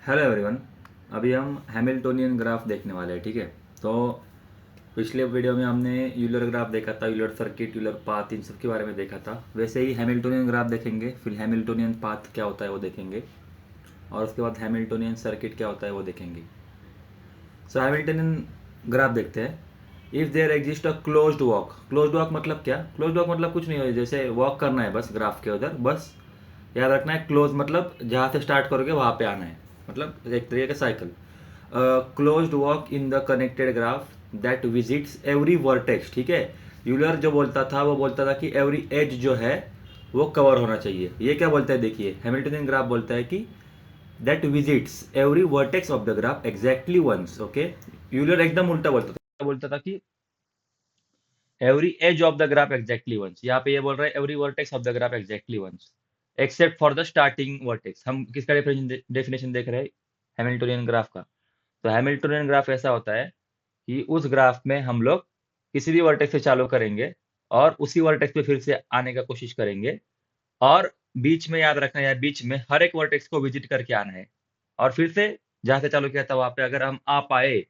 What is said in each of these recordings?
Hello everyone. अभी हम Hamiltonian graph देखने वाले हैं, ठीक है। तो पिछले वीडियो में हमने यूलर ग्राफ देखा था, यूलर सर्किट, यूलर पाथ, इन सब के बारे में देखा था। वैसे ही हैमिल्टोनियन ग्राफ देखेंगे, फिर हैमिल्टोनियन पाथ क्या होता है वो देखेंगे, और उसके बाद हैमिल्टोनियन सर्किट क्या होता है वो देखेंगे। सो हैमिल्टोनियन ग्राफ देखते हैं। If there exist a closed walk, closed walk मतलब क्या? क्लोज्ड वॉक मतलब कुछ नहीं है, जैसे वॉक करना है बस ग्राफ के उधर, बस याद रखना है। क्लोज मतलब जहाँ से स्टार्ट करोगे वहाँ पे आना है, मतलब एक तरीके का cycle. Closed walk in the connected graph that visits every vertex, ठीक है। यूलर जो बोलता था वो बोलता था कि एवरी एज जो है वो कवर होना चाहिए। ये क्या बोलता है देखिए, हैमिल्टनियन ग्राफ बोलता है कि that visits every vertex of the graph exactly once, okay. Euler एकदम उल्टा बोलता था कि every edge of the graph exactly once. यहाँ पे ये बोल रहा है every vertex of the graph exactly once except for the starting vertex. हम किसका डेफिनेशन देख रहे हैं? हैमिल्टोनियन ग्राफ का। तो हैमिल्टोनियन ग्राफ ऐसा होता है कि उस ग्राफ में हम लोग किसी भी वर्टेक्स से चालू करेंगे और उसी वर्टेक्स पे फिर से आने का कोशिश करेंगे, और बीच में याद रखना है, बीच में हर एक वर्टेक्स को विजिट करके आना है, और फिर से जहां से चालू किया था वहां पे अगर हम आ पाए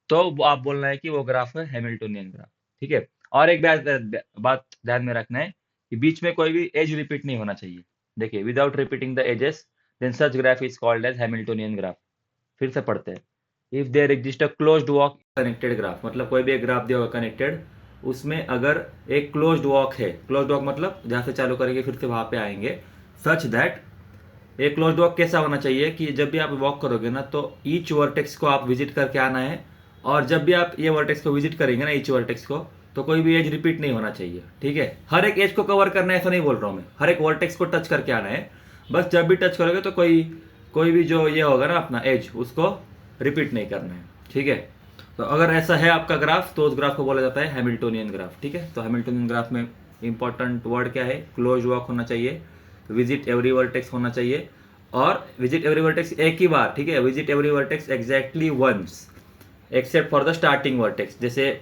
तो आप बोलना है कि वो ग्राफ है हैमिल्टोनियन ग्राफ, ठीक है। और एक बात ध्यान में रखना है कि बीच में कोई भी एज रिपीट नहीं होना चाहिए। देखिए, without repeating the edges then such graph is called as Hamiltonian graph. फिर से पढ़ते हैं। If there exist a closed walk connected graph, मतलब कोई भी एक ग्राफ दिया होगा कनेक्टेड, उसमें अगर एक क्लोज्ड वॉक है, क्लोज्ड वॉक मतलब जहां से चालू करेंगे फिर से वहां पे आएंगे, सच दैट एक क्लोज्ड वॉक कैसा होना चाहिए कि जब भी आप वॉक करोगे ना तो ईच वर्टेक्स को आप विजिट करके आना है, और जब भी आप ये वर्टेक्स को विजिट करेंगे ना, ईच वर्टेक्स को, तो कोई भी एज रिपीट नहीं होना चाहिए, ठीक है। हर एक एज को कवर करना है ऐसा नहीं बोल रहा हूं मैं, हर एक वर्टेक्स को टच करके आना है। बस जब भी टच करोगे तो कोई कोई भी जो ये होगा ना अपना एज, उसको रिपीट नहीं करना है, ठीक है। तो अगर ऐसा है आपका ग्राफ तो उस ग्राफ को बोला जाता है हैमिल्टोनियन ग्राफ, ठीक है। तो हैमिल्टोनियन ग्राफ में इंपॉर्टेंट वर्ड क्या है? क्लोज वॉक होना चाहिए, विजिट एवरी वर्टेक्स होना चाहिए, और विजिट एवरी वर्टेक्स एक ही बार, ठीक है। Visit every vertex exactly once except for the starting vertex. जैसे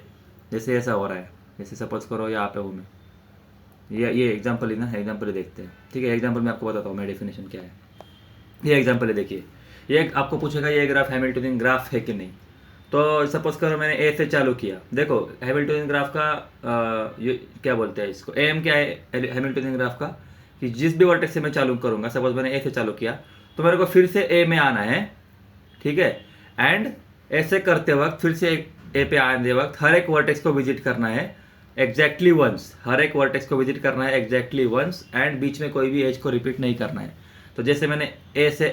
जैसे ऐसा हो रहा है, जैसे सपोज करो यहाँ पे हूँ मैं, ये एग्जाम्पल ही ना, एग्जाम्पल ही देखते हैं, ठीक है। एग्जाम्पल मैं आपको बताता हूँ मैं डेफिनेशन क्या है। ये एग्जाम्पल है, देखिए। ये आपको पूछेगा ये ग्राफ हैमिल्टोनियन ग्राफ है कि नहीं। तो सपोज करो मैंने ए से चालू किया, देखो हैमिल्टोनियन ग्राफ का ये क्या बोलते हैं इसको, एम क्या है हैमिल्टोनियन ग्राफ का, कि जिस भी वर्टेक्स से मैं चालू करूंगा, सपोज मैंने ए से चालू किया, तो मेरे को फिर से ए में आना है, ठीक है। एंड ऐसे करते वक्त फिर से ए पे आने वक्त हर एक वर्टेक्स को विजिट करना है एग्जैक्टली वंस, हर एक वर्टेक्स को विजिट करना है एग्जैक्टली वंस, एंड बीच में कोई भी एज को रिपीट नहीं करना है। तो जैसे मैंने ए से,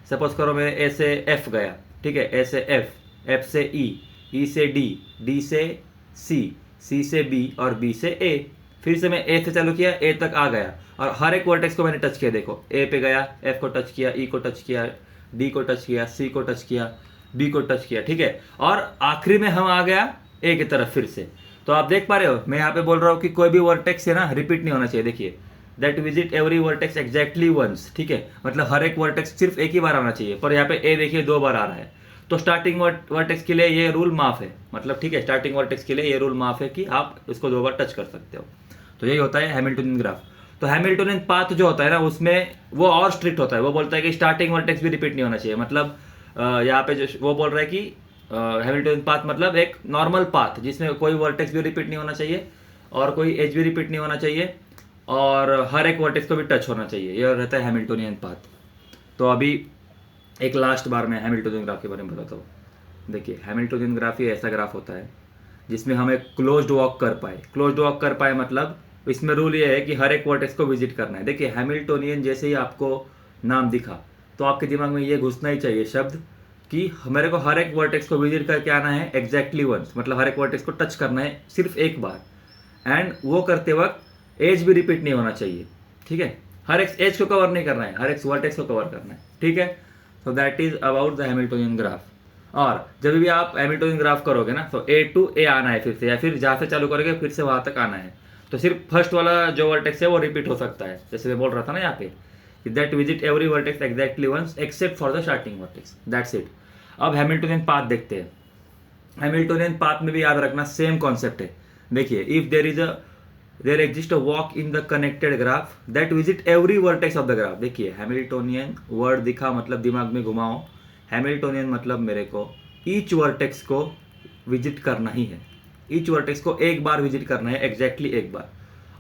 सपोज करो मैं ए से एफ गया, ठीक है, ए से एफ, एफ से ई से डी से सी से बी और बी से ए। फिर से मैं ए से चालू किया, ए तक आ गया, और हर एक वर्टेक्स को मैंने टच किया। देखो ए पे गया, एफ को टच किया, ई को टच किया, डी को टच किया, सी को टच किया, बी को टच किया, ठीक है। और आखिरी में हम आ गया ए की तरफ फिर से। तो आप देख पा रहे हो मैं यहाँ पे बोल रहा हूँ कि कोई भी वर्टेक्स है ना रिपीट नहीं होना चाहिए। देखिए, that visit every vertex exactly once, ठीक है, मतलब हर एक वर्टेक्स सिर्फ एक ही बार आना चाहिए, पर यहाँ पे ए देखिए 2 बार आ रहा है। तो स्टार्टिंग वर्टेक्स के लिए ये रूल माफ है, मतलब ठीक है, स्टार्टिंग वर्टेक्स के लिए ये रूल माफ है कि आप इसको 2 बार टच कर सकते हो। तो यही होता है हैमिल्टोनियन ग्राफ। तो हैमिल्टोनियन पाथ जो होता है ना, उसमें वो और स्ट्रिक्ट होता है, वो बोलता है कि स्टार्टिंग वर्टेक्स भी रिपीट नहीं होना चाहिए। मतलब यहाँ पे जो वो बोल रहा है कि हैमिल्टोनियन पाथ मतलब एक नॉर्मल पाथ जिसमें कोई वर्टेक्स भी रिपीट नहीं होना चाहिए और कोई एज भी रिपीट नहीं होना चाहिए, और हर एक वर्टेक्स को भी टच होना चाहिए। यह रहता है हैमिल्टोनियन पाथ। तो अभी एक लास्ट बार मैं हैमिल्टोनियन ग्राफ के बारे में बताता हूँ। देखिए, हैमिल्टोनियन ग्राफ ही ऐसा ग्राफ होता है जिसमें हम एक क्लोज्ड वॉक कर पाए। क्लोज्ड वॉक कर पाए मतलब इसमें रूल ये है कि हर एक वर्टेक्स को विजिट करना है। देखिए, हैमिल्टोनियन जैसे ही आपको नाम दिखा तो आपके दिमाग में ये घुसना ही चाहिए शब्द कि मेरे को हर एक वर्टेक्स को विजिट करके आना है एग्जैक्टली वंस, मतलब हर एक वर्टेक्स को टच करना है सिर्फ एक बार, एंड वो करते वक्त एज भी रिपीट नहीं होना चाहिए, ठीक है। हर एक एज को कवर नहीं करना है, हर एक वर्टेक्स को कवर करना है, ठीक है। So that is about the Hamiltonian graph. और जब भी आप हैमिल्टोनियन ग्राफ करोगे ना तो ए टू ए आना है फिर से, या फिर जहाँ से चालू करोगे फिर से वहां तक आना है। तो सिर्फ फर्स्ट वाला जो वर्टेक्स है वो रिपीट हो सकता है, जैसे मैं बोल रहा था ना यहाँ पे, that visit every vertex exactly once except for the starting vertex, that's it. अब हैमिल्टोनियन पाथ देखते हैं। हैमिल्टोनियन पाथ में भी याद रखना सेम कॉन्सेप्ट है। देखिए, if there exist a walk in the connected graph that visit every vertex of the graph. देखिए, हैमिल्टोनियन वर्ड दिखा मतलब दिमाग में घुमाओ हैमिल्टोनियन मतलब मेरे को ईच वर्टेक्स को विजिट करना ही है, ईच वर्टेक्स को एक बार विजिट करना है, एग्जैक्टली एक बार,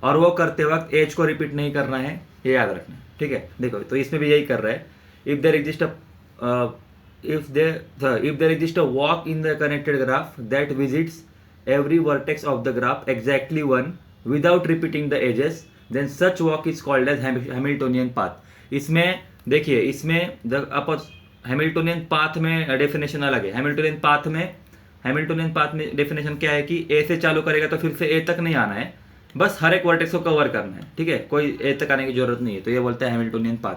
और वो करते वक्त एज को रिपीट नहीं करना है, ये याद रखना है, ठीक है। देखो तो इसमें भी यही कर रहा है, if there exist a walk in the connected graph that visits every vertex of the graph exactly one without repeating the edges, then such walk is called as Hamiltonian path। इसमें देखिए, इसमें जब आप हैमिल्टोनियन पाथ में definition अलग है। Hamiltonian path में definition क्या है कि ए से चालू करेगा तो फिर से ए तक नहीं आना है, बस हर एक वर्टेक्स को कवर करना है, ठीक है, कोई ए तक आने की जरूरत नहीं है, तो ये बोलते हैं हैमिल्टोनियन पाथ।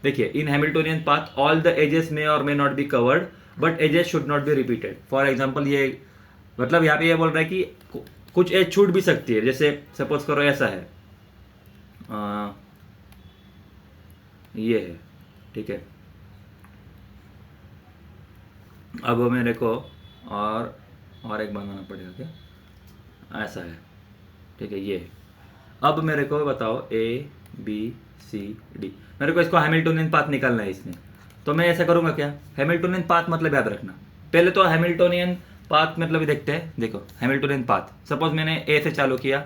देखिए, in Hamiltonian path all the edges may और may not be covered but edges should not be repeated. For example, ये मतलब यहाँ पे ये बोल रहा है कि कुछ एज छूट भी सकती है, जैसे सपोज करो ऐसा है, ये है, ठीक है, अब मेरे को और एक बनाना पड़ेगा क्या, ऐसा है, ठीक है, ये अब मेरे को बताओ ABCD, मेरे को इसको हैमिल्टोनियन पाथ निकालना है इसमें, तो मैं ऐसा करूँगा क्या, हैमिल्टोनियन पाथ मतलब याद रखना, पहले तो हैमिल्टोनियन पाथ मतलब देखते हैं। देखो हैमिल्टोनियन पाथ, सपोज मैंने ए से चालू किया,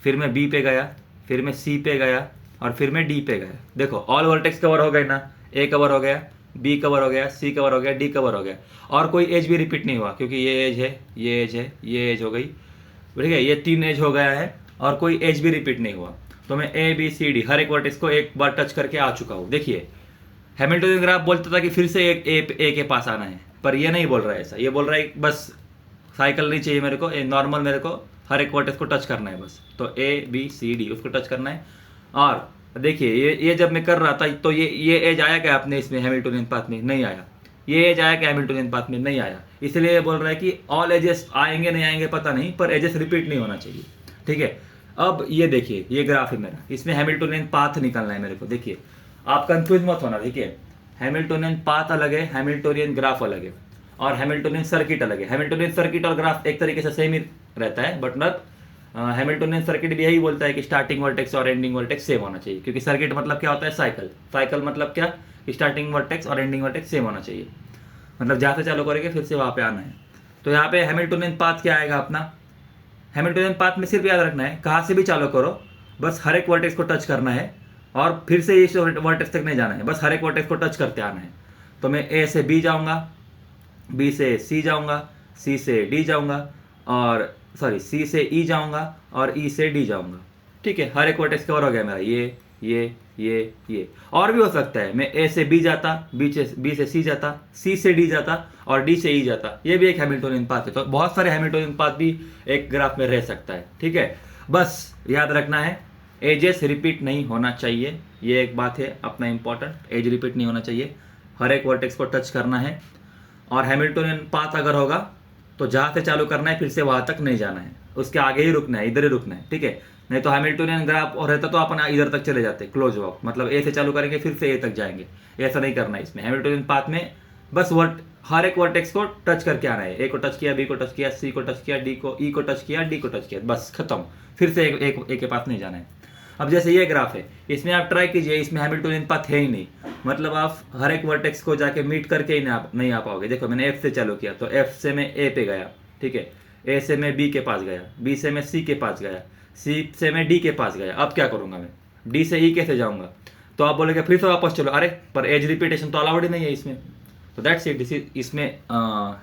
फिर मैं बी पे गया, फिर मैं सी पे गया और फिर मैं डी पे गया। देखो ऑल वर्टेक्स कवर हो गए ना, ए कवर हो गया, बी कवर हो गया, सी कवर हो गया, डी कवर हो गया, और कोई एज भी रिपीट नहीं हुआ, क्योंकि ये एज है, ये एज है, ये एज हो गई, ठीक है, ये 3 एज हो गया है और कोई एज भी रिपीट नहीं हुआ, तो मैं ABCD हर एक वर्टेक्स को एक बार टच करके आ चुका हूँ। देखिए हैमिल्टोनियन ग्राफ बोलता था कि फिर से एक ए के पास आना है, पर ये नहीं बोल रहा है ऐसा, ये बोल रहा है बस साइकिल नहीं चाहिए मेरे को, नॉर्मल मेरे को हर एक वर्टेक्स को टच करना है बस, तो ABCD उसको टच करना है। और देखिए ये जब मैं कर रहा था तो ये एज आया क्या आपने इसमें हैमिल्टोनियन पाथ में, नहीं आया, ये एज आया क्या हैमिल्टोनियन पाथ में, नहीं आया, इसलिए बोल रहा है कि ऑल एजेस आएंगे नहीं आएंगे पता नहीं, पर एजेस रिपीट नहीं होना चाहिए, ठीक है। अब ये देखिए, ये ग्राफ है मेरा, इसमें हैमिल्टोनियन पाथ निकालना है मेरे को। देखिए आप कंफ्यूज मत होना, देखिए हैमिल्टोनियन पाथ अलग है, हैमिल्टोनियन ग्राफ अलग है, और हैमिल्टोनियन सर्किट अलग है। हैमिल्टोनियन सर्किट और ग्राफ एक तरीके से सेम ही रहता है, बट नॉट हैमिल्टोनियन सर्किट भी यही बोलता है कि स्टार्टिंग वर्टेक्स और एंडिंग वर्टेक्स सेम होना चाहिए, क्योंकि सर्किट मतलब क्या होता है, साइकिल मतलब क्या, स्टार्टिंग वर्टेक्स और एंडिंग वर्टेक्स सेम होना चाहिए, मतलब जहाँ से चालू करेंगे फिर से वहाँ पे आना है। तो यहाँ पे हैमिल्टोनियन पाथ क्या आएगा अपना, हैमिल्टोनियन पाथ में सिर्फ याद रखना है कहाँ से भी चालू करो, बस हर एक वर्टेक्स को टच करना है और फिर से इस वर्टेक्स तक नहीं जाना है, बस हर एक वर्टेक्स को टच करते आना है। तो मैं A से B जाऊँगा, B से C जाऊँगा, C से D जाऊँगा, और C से E जाऊँगा और E से D जाऊँगा, ठीक है, हर एक वर्टेक्स कवर हो गया मेरा, ये और भी हो सकता है, मैं A से B जाता, B से C जाता, C से D जाता और D से E जाता, ये भी एक हैमिल्टोनियन पाथ है। तो बहुत सारे हैमिल्टोनियन पाथ भी एक ग्राफ में रह सकता है, ठीक है। बस याद रखना है एजेस रिपीट नहीं होना चाहिए, ये एक बात है अपना इंपॉर्टेंट, एज रिपीट नहीं होना चाहिए, हर एक वर्टेक्स को टच करना है, और हैमिल्टोनियन पाथ अगर होगा तो जहाँ से चालू करना है फिर से वहाँ तक नहीं जाना है, उसके आगे ही रुकना है, इधर ही रुकना है, ठीक है। नहीं तो हैमिल्टोनियन ग्राफ और रहता तो अपन इधर तक चले जाते, क्लोज वॉक, मतलब ए से चालू करेंगे फिर से ए तक जाएंगे, ऐसा नहीं करना है इसमें। हैमिल्टोनियन पाथ में बस हर एक वर्टेक्स को टच करके आना है, ए को टच किया, बी को टच किया, सी को टच किया, डी को, ई को टच किया, डी को टच किया, बस खत्म, फिर से एक के पास नहीं जाना है। अब जैसे ये ग्राफ है, इसमें आप ट्राई कीजिए, इसमें हैमिल्टोनियन पाथ है ही नहीं, मतलब आप हर एक वर्टेक्स को जाके मीट करके ही नहीं आ पाओगे। देखो मैंने F से चालू किया तो F से मैं A पे गया, ठीक है, A से मैं B के पास गया, B से मैं C के पास गया, C से मैं D के पास गया, अब क्या करूँगा मैं, D से E कैसे जाऊँगा, तो आप बोलेंगे फिर से वापस चलो, अरे पर एज रिपीटेशन तो अलाउड ही नहीं है इसमें, तो दैट्स इट, इसमें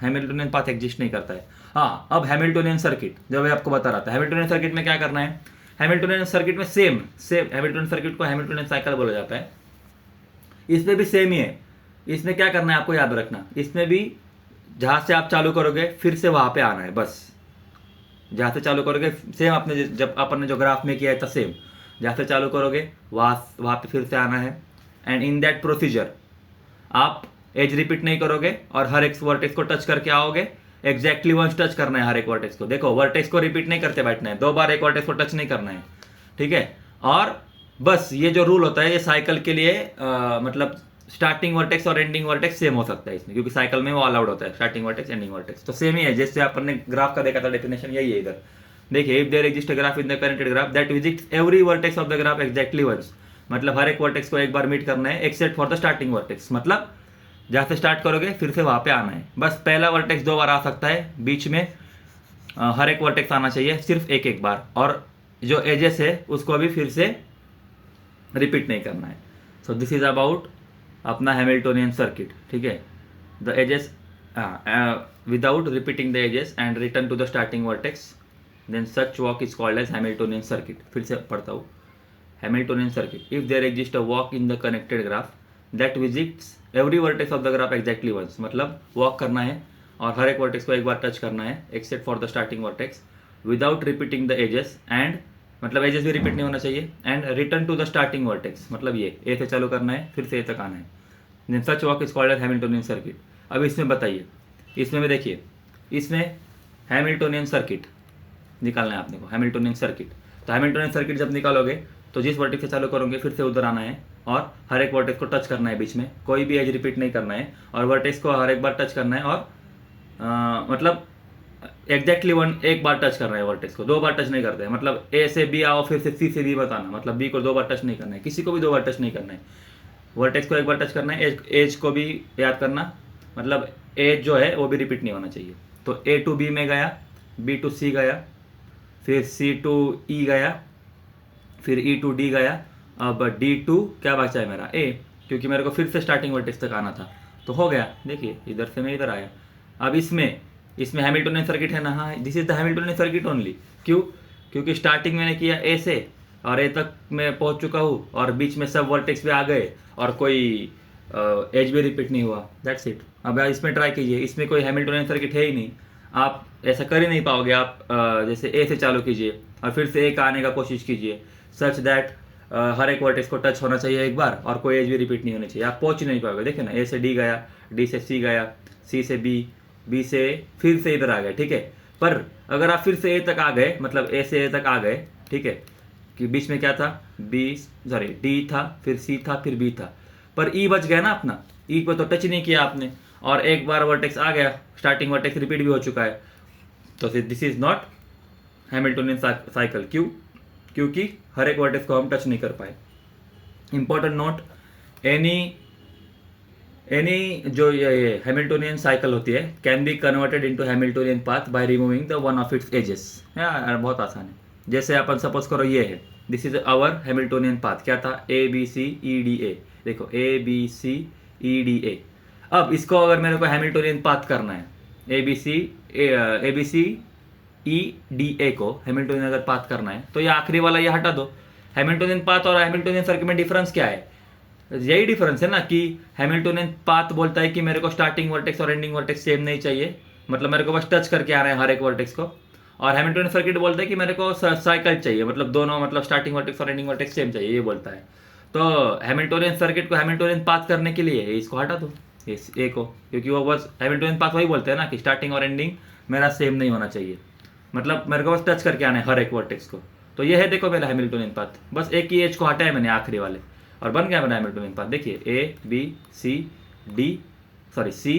हैमिल्टोनियन पाथ एग्जिस्ट नहीं करता है। हाँ, अब हैमिल्टोनियन सर्किट जो मैं आपको बता रहा था, हैमिल्टोनियन सर्किट में क्या करना है, हैमिल्टोनियन सर्किट में सेम हैमिल्टोनियन सर्किट को हैमिल्टोनियन साइकिल बोला जाता है, इसमें भी सेम ही है। इसमें क्या करना है आपको याद रखना, इसमें भी जहाँ से आप चालू करोगे फिर से वहाँ पे आना है, बस जहाँ से चालू करोगे सेम आपने जब अपन ने जो ग्राफ में किया था सेम, जहाँ से चालू करोगे वहाँ पे फिर से आना है। एंड इन दैट प्रोसीजर आप एज रिपीट नहीं करोगे और हर एक वर्टेक्स को टच करके आओगे, एग्जैक्टली वंस टच करना है हर एक वर्टेक्स को। देखो वर्टेक्स को रिपीट नहीं करते बैठना है, 2 बार एक वर्टेक्स को टच नहीं करना है, ठीक है। और बस ये जो रूल होता है ये साइकिल के लिए मतलब स्टार्टिंग वर्टेक्स और एंडिंग वर्टेक्स सेम हो सकता है इसमें, क्योंकि साइकिल में वो अलाउड होता है, स्टार्टिंग वर्टेक्स एंडिंग वर्टेक्स तो सेम ही है, जैसे अपन ने ग्राफ का देखा था डेफिनेशन यही है इधर। देखिए, if there exist a graph in the connected graph that visits every vertex of the graph exactly once, मतलब हर एक वर्टेक्स को एक बार मीट करना है except for the starting vertex, मतलब जहाँ से स्टार्ट करोगे फिर से वहाँ पे आना है। बस पहला वर्टेक्स 2 बार आ सकता है, बीच में हर एक वर्टेक्स आना चाहिए सिर्फ एक एक बार, और जो एजेस है उसको भी फिर से रिपीट नहीं करना है। सो दिस इज अबाउट अपना हैमिल्टोनियन सर्किट, ठीक है। The edges without repeating the edges and return to the starting vertex, then such walk is called as Hamiltonian circuit. फिर से पढ़ता हूँ, Hamiltonian circuit, if there exist a walk in the connected graph that visits every vertex of the graph exactly once, मतलब walk करना है और हर एक vertex को एक बार टच करना है except for the starting vertex, without repeating the edges and, मतलब एजेस भी रिपीट नहीं होना चाहिए, and return to the starting vertex, मतलब ये ए से चालू करना है फिर से ए तक आना है, then such walk is called as Hamiltonian circuit. अब इसमें बताइए, इसमें भी देखिए, इसमें हैमिल्टोनियन सर्किट निकालना है आपने को, हैमिल्टोनियन सर्किट। तो हैमिल्टोनियन सर्किट जब निकालोगे तो जिस वर्टेक्स से चालू करोगे फिर से उधर आना है और हर एक वर्टेक्स को टच करना है, बीच में कोई भी एज रिपीट नहीं करना है, और वर्टेक्स को हर एक बार टच करना है, और मतलब एग्जैक्टली एक बार टच करना है वर्टेक्स को, 2 बार टच नहीं करते हैं। मतलब ए से बी आओ फिर से सी से बी मत आना, मतलब बी को 2 बार टच नहीं करना है, किसी को भी 2 बार टच नहीं करना है, वर्टेक्स को एक बार टच करना है। एज को भी याद करना, मतलब एज जो है वो भी रिपीट नहीं होना चाहिए। तो ए टू बी में गया, बी टू सी गया, फिर सी टू ई गया, फिर ई टू डी गया, अब डी टू क्या बचा है मेरा ए, क्योंकि मेरे को फिर से स्टार्टिंग वर्टेक्स तक आना था, तो हो गया। देखिए इधर से मैं इधर आया। अब इसमें हैमिल्टोनियन सर्किट है ना, हाँ this is the Hamiltonian circuit only. क्यों? क्योंकि स्टार्टिंग मैंने किया ए से और ए तक मैं पहुंच चुका हूँ, और बीच में सब वर्टेक्स भी आ गए और कोई एज भी रिपीट नहीं हुआ, दैट्स इट। अब इसमें ट्राई कीजिए, इसमें कोई हैमिल्टोनियन सर्किट है ही नहीं, आप ऐसा कर ही नहीं पाओगे। आप जैसे ए से चालू कीजिए और फिर से ए का आने का कोशिश कीजिए, सच दैट हर एक वर्टेक्स को टच होना चाहिए एक बार और कोई एज भी रिपीट नहीं होनी चाहिए, आप पहुंच ही नहीं पाओगे। देखिए ना, ए से डी गया, डी से सी गया, सी से बी, बी से फिर से इधर आ गए, ठीक है। पर अगर आप फिर से ए तक आ गए, मतलब ए से ए तक आ गए, ठीक है, कि बीच में क्या था, डी था, फिर सी था, फिर बी था, पर ई बच गया ना अपना, ई को तो टच नहीं किया आपने, और एक बार वर्टेक्स आ गया, स्टार्टिंग वर्टेक्स रिपीट भी हो चुका है, तो this is not Hamiltonian cycle. क्यों? क्योंकि हर एक वर्टेक्स को हम टच नहीं कर पाए। इंपॉर्टेंट नोट, एनी जो ये हैमिल्टोनियन साइकिल होती है can be converted into Hamiltonian path by removing the one of its edges. यार बहुत आसान है। जैसे अपन सपोज करो ये है, this is our Hamiltonian path, क्या था, ए B C E D A, देखो ए B C E D A. अब इसको अगर मेरे को हैमिल्टोनियन पाथ करना है, ए B C E D A को हैमिल्टोनियन अगर पाथ करना है, तो ये आखिरी वाला ये हटा दो। हैमिल्टोनियन पाथ और हैमिल्टोनियन सर्किट में डिफरेंस क्या है? यही डिफरेंस है ना कि हैमिल्टोनियन पाथ बोलता है कि मेरे को स्टार्टिंग वर्टेक्स और एंडिंग वर्टेक्स सेम नहीं चाहिए, मतलब मेरे को बस टच करके आ रहे हैं हर एक वर्टेक्स को, और हैमिल्टोनियन सर्किट बोलता है कि मेरे को साइकिल चाहिए, मतलब दोनों, मतलब स्टार्टिंग वर्टेक्स और एंडिंग वर्टेक्स सेम चाहिए, ये बोलता है। तो हैमिल्टोनियन सर्किट को हैमिल्टोनियन पाथ करने के लिए इसको हटा दो, इस ए को, क्योंकि वो बस हैमिल्टोनियन पाथ वही बोलते हैं ना कि स्टार्टिंग और एंडिंग मेरा सेम नहीं होना चाहिए, मतलब मेरे को बस टच करके आना है हर एक वर्टेक्स को। तो ये है, देखो मेरा हैमिल्टोनियन पाथ, बस एक ही एज को हटाया मैंने आखिरी वाले, और बन गया मेरा हैमिल्टोनियन पाथ। देखिए A B C C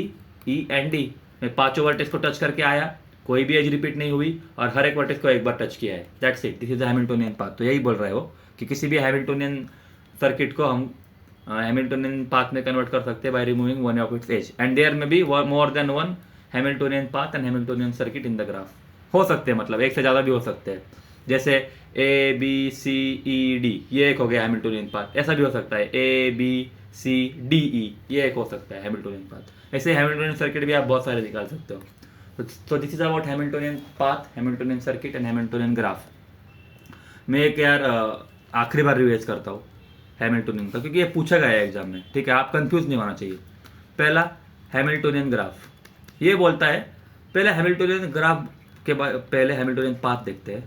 E and D, मैं पांचों वर्टेक्स को टच करके आया, कोई भी एज रिपीट नहीं हुई, और हर एक वर्टेक्स को एक बार टच किया है, that's it, this is the Hamiltonian path. तो यही बोल रहे हो कि किसी भी हैमिल्टोनियन सर्किट को हम हैमिल्टोनियन पाथ में कन्वर्ट कर सकते हैं by removing one of its edge, and there may be more than one Hamiltonian path and Hamiltonian circuit in the graph. हो सकते हैं, मतलब एक से ज़्यादा भी हो सकते हैं, जैसे ए बी सी ई डी, ये एक हो गया हैमिल्टोनियन पाथ। ऐसा भी हो सकता है ए बी सी डी ई, ये एक हो सकता है हैमिल्टोनियन पाथ। ऐसे हैमिल्टोनियन सर्किट भी आप बहुत सारे निकाल सकते हो। तो this is about Hamiltonian path, Hamiltonian circuit and Hamiltonian graph. मैं एक यार आखिरी बार रिवाइज करता हूँ हैमिल्टोनियन का, क्योंकि ये पूछा गया है एग्जाम में, ठीक है, आप कंफ्यूज नहीं होना चाहिए। पहला हैमिल्टोनियन ग्राफ, ये बोलता है, पहले हैमिल्टोनियन ग्राफ के बाद पहले हैमिल्टोनियन पाथ देखते हैं,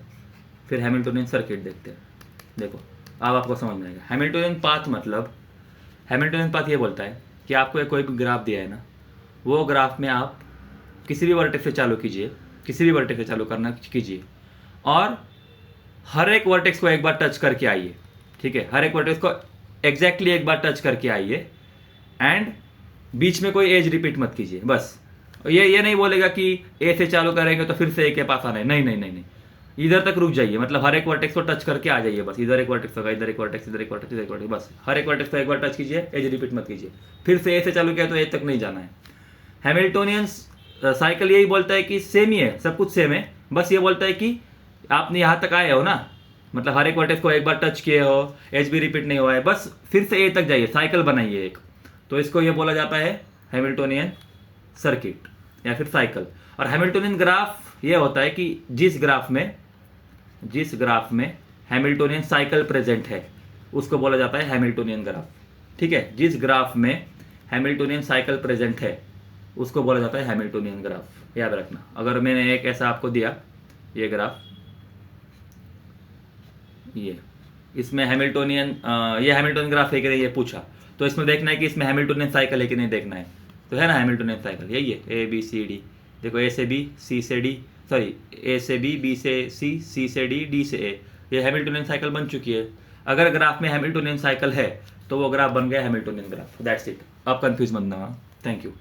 फिर हैमिल्टोनियन सर्किट देखते हैं। देखो अब आपको समझ में आएगा। हैमिल्टोनियन पाथ मतलब, हैमिल्टोनियन पाथ ये बोलता है कि आपको कोई भी ग्राफ दिया है ना, वो ग्राफ में आप किसी भी वर्टेक्स से चालू कीजिए, किसी भी वर्टेक्स से चालू करना कीजिए, और हर एक वर्टेक्स को एक बार टच करके आइए, ठीक है, हर एक वर्टेक्स को एग्जैक्टली एक बार टच करके आइए, एंड बीच में कोई एज रिपीट मत कीजिए। बस ये नहीं बोलेगा कि ए से चालू करेंगे तो फिर से ए के पास आना है, नहीं नहीं नहीं नहीं, इधर तक रुक जाइए, मतलब हर एक वर्टेक्स को टच करके आ जाइए बस। इधर एक वर्टेक्स होगा, इधर एक वर्टेक्स, इधर एक वर्टेक्स, इधर एक वर्टेक्स, बस हर एक वर्टेक्स को एक बार टच कीजिए, एज रिपीट मत कीजिए। फिर से ए से चालू किया तो ए तक नहीं जाना है। हैमिल्टोनियन साइकिल यही बोलता है कि सेम ही है, सब कुछ सेम है, बस ये बोलता है कि आपने यहाँ तक आए हो ना, मतलब हर एक वर्टेक्स को एक बार टच किए हो, एज भी रिपीट नहीं हुआ है, बस फिर से ए तक जाइए, साइकिल बनाइए एक। तो इसको ये बोला जाता है हैमिल्टोनियन सर्किट या फिर साइकिल। और हैमिल्टोनियन ग्राफ ये होता है कि जिस ग्राफ में हैमिल्टोनियन साइकिल प्रेजेंट है उसको बोला जाता है हैमिल्टोनियन ग्राफ। ठीक है, जिस ग्राफ में हैमिल्टोनियन साइकिल प्रेजेंट है उसको बोला जाता है हैमिल्टोनियन ग्राफ, याद रखना। अगर मैंने एक ऐसा आपको दिया, ये ग्राफ, ये इसमें हैमिल्टोनियन ये हैमिल्टोनियन ग्राफ है कि नहीं ये पूछा, तो इसमें देखना है कि इसमें हैमिल्टोनियन साइकिल है कि नहीं देखना है। तो है ना हैमिल्टोनियन साइकिल, यही है ए बी सी डी। देखो ए से बी, सी से डी, सॉरी ए से बी से सी से डी से ए, ये हैमिल्टोनियन साइकिल बन चुकी है। अगर ग्राफ में हैमिल्टोनियन साइकिल है तो वो ग्राफ बन गया हैमिल्टोनियन ग्राफ। दैट्स इट, आप कंफ्यूज मत ना। Thank you.